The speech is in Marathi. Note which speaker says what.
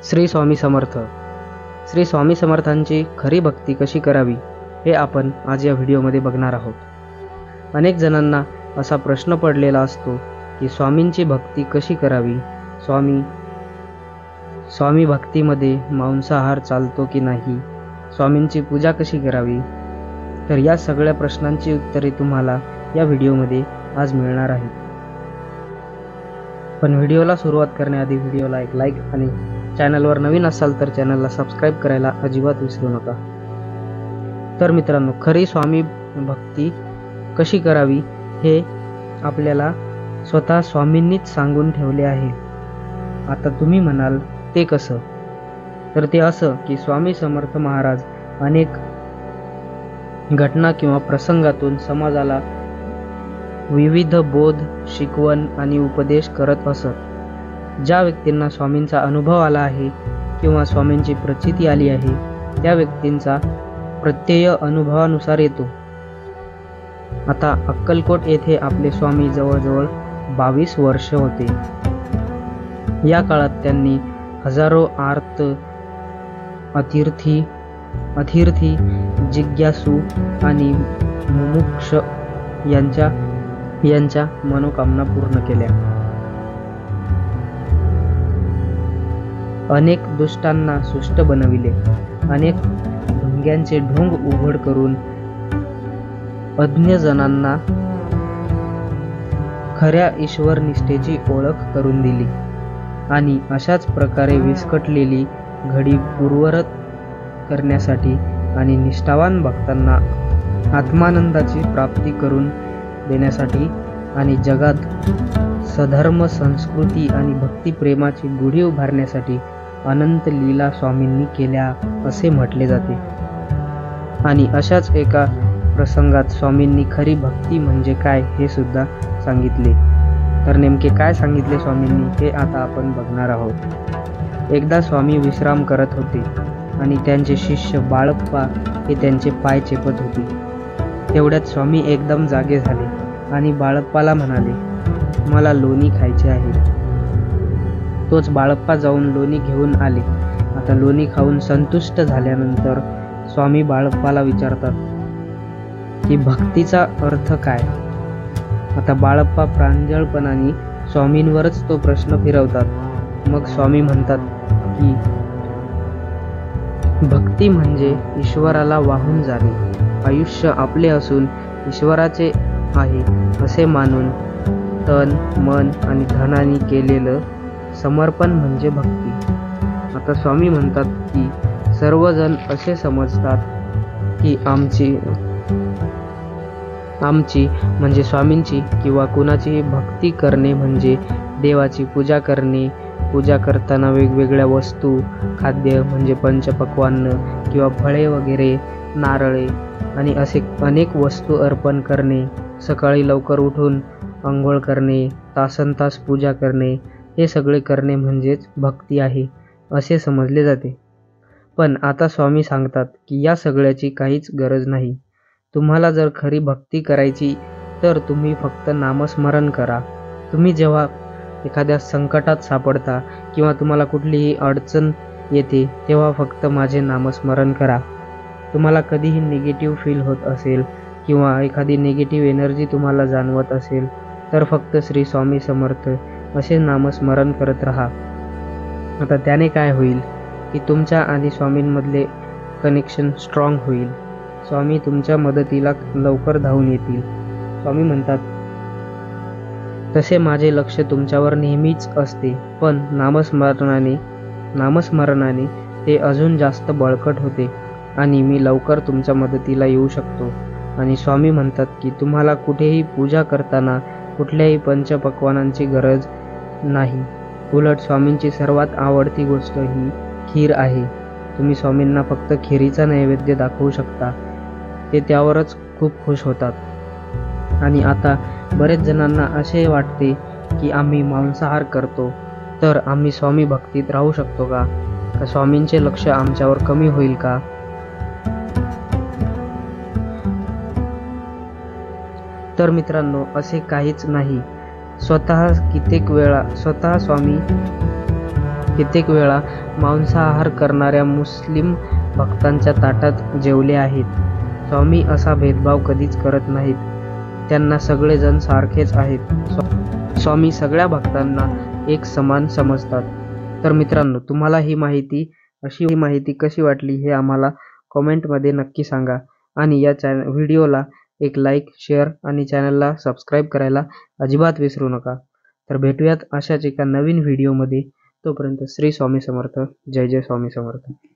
Speaker 1: श्री स्वामी समर्थ. श्री स्वामी समर्थांची खरी भक्ती कशी करावी हे आपण आज या व्हिडिओमध्ये बघणार आहोत. अनेक जणांना असा प्रश्न पडलेला असतो की स्वामींची भक्ती कशी करावी, स्वामी भक्तीमध्ये मांसाहार चालतो की नाही, स्वामींची पूजा कशी करावी. तर या सगळ्या प्रश्नांची उत्तरे तुम्हाला या व्हिडिओमध्ये आज मिळणार आहेत. पण व्हिडिओला सुरुवात करण्याआधी व्हिडिओला एक लाईक आणि चॅनलवर नवीन असाल तर चॅनलला सबस्क्राईब करायला अजिबात विसरू नका. तर मित्रांनो, खरी स्वामी भक्ती कशी करावी हे आपल्याला स्वतः स्वामींनीच सांगून ठेवले आहे. आता तुम्ही म्हणाल ते कसं? तर ते असं की स्वामी समर्थ महाराज अनेक घटना किंवा प्रसंगातून समाजाला विविध बोध, शिकवण आणि उपदेश करत असत. ज्या व्यक्तींना स्वामींचा अनुभव आला आहे किंवा स्वामींची प्रचिती आली आहे त्या व्यक्तींचा प्रत्यय अनुभवानुसार येतो. आता अक्कलकोट येथे आपले स्वामी जवळजवळ 22 वर्ष होते. या काळात त्यांनी हजारो आर्त, अतिर्थी, जिज्ञासू आणि मुमुक्ष यांच्या मनोकामना पूर्ण केल्या. अनेक दुष्टांना सुष्ट बनविले. अनेक ढोंग्यांचे ढोंग उघड करून अज्ञजनांना खऱ्या ईश्वर निष्ठेची ओळख करून दिली आणि अशाच प्रकारे विस्कटलेली घडी पूर्ववत करण्यासाठी आणि निष्ठावान भक्तांना आत्मानंदाची प्राप्ती करून देण्यासाठी आणि जगात सधर्म संस्कृती आणि भक्तिप्रेमाची गुढी उभारण्यासाठी अनंत लीला स्वामींनी केल्या असे म्हटले जाते. आणि अशाच एका प्रसंगात स्वामींनी खरी भक्ती म्हणजे काय हे सुद्धा सांगितले. तर नेमके काय सांगितले स्वामींनी हे आता आपण बघणार आहोत. एकदा स्वामी विश्राम करत होते आणि त्यांचे शिष्य बाळप्पा हे त्यांचे पाय चेपत होते. तेवढ्यात स्वामी एकदम जागे झाले आणि बाळप्पाला म्हणाले, मला लोणी खायचे आहे. तोच बाळप्पा जाऊन लोणी घेऊन आले. आता लोणी खाऊन संतुष्ट झाल्यानंतर स्वामी बाळप्पाला विचारतात की भक्तीचा अर्थ काय. आता बाळप्पा प्रांजळपणाने स्वामींवरच तो प्रश्न फिरवतात. मग स्वामी म्हणतात की भक्ती म्हणजे ईश्वराला वाहून जाणे. आयुष्य आपले असून ईश्वराचे आहे असे मानून तन, मन आणि धनाने केलेलं समर्पण म्हणजे भक्ती. आता स्वामी म्हणतात की सर्वजण असे समजतात की आमची म्हणजे स्वामींची किंवा कुणाची भक्ती करणे म्हणजे देवाची पूजा करणे. पूजा करताना वेगवेगळ्या वस्तू, खाद्य म्हणजे पंचपक्वान्न किंवा फळे वगैरे, नारळे आणि असे अनेक वस्तू अर्पण करणे. सकाळी लवकर उठून अंघोळ करणे, तासनतास पूजा करणे, हे सगळे करणे म्हणजेच भक्ती आहे असे समजले जाते. पण आता स्वामी सांगतात की या सगळ्याची काहीच गरज नाही. तुम्हाला जर खरी भक्ती करायची तर तुम्ही फक्त नामस्मरण करा. तुम्ही जेव्हा एखाद्या संकटात सापडता किंवा तुम्हाला कुठलीही अडचण येते तेव्हा फक्त माझे नामस्मरण करा. तुम्हाला कधीही निगेटिव्ह फील होत असेल किंवा एखादी निगेटिव्ह एनर्जी तुम्हाला जाणवत असेल तर फक्त श्री स्वामी समर्थ असे नामस्मरण करत राहा. आता त्याने काय होईल की तुमच्या आणि स्वामींमधले कनेक्शन स्ट्रॉंग होईल. स्वामी तुमच्या मदतीला लवकर धावून येतील. स्वामी म्हणतात, तसे माझे लक्ष तुमच्यावर नेहमीच असते, पण नामस्मरणाने ते अजून जास्त बळकट होते आणि मी लवकर तुमच्या मदतीला येऊ शकतो. आणि स्वामी म्हणतात की तुम्हाला कुठेही पूजा करताना कुठल्याही पंचपक्वानांची गरज नाही. उलट स्वामींची सर्वात आवडती गोष्ट ही खीर आहे. तुम्ही स्वामींना फक्त खिरीचा नैवेद्य दाखवू शकता. ते त्यावरच खूप खुश होतात. आणि आता बरेच जणांना असे वाटते की आम्ही मांसाहार करतो तर आम्ही स्वामी भक्तीत राहू शकतो का? स्वामींचे लक्ष आमच्यावर कमी होईल का? तर मित्रांनो, असे काहीच नाही. स्वतः कित्येक वेळा स्वामी कित्येक वेळा मांसाहार करणाऱ्या मुस्लिम भक्तांच्या ताटात जेवले आहेत. स्वामी असा भेदभाव कधीच करत नाहीत. त्यांना सगळेजण सारखेच आहेत. स्वामी सगळ्या भक्तांना एक समान समजतात. तर मित्रांनो, तुम्हाला ही माहिती कशी वाटली हे आम्हाला कॉमेंटमध्ये नक्की सांगा. आणि या व्हिडिओला एक लाईक, शेअर आणि चॅनलला सबस्क्राईब करायला अजिबात विसरू नका. तर भेटूयात अशाच एका नवीन व्हिडिओमध्ये. तोपर्यंत श्री स्वामी समर्थ. जय जय स्वामी समर्थ.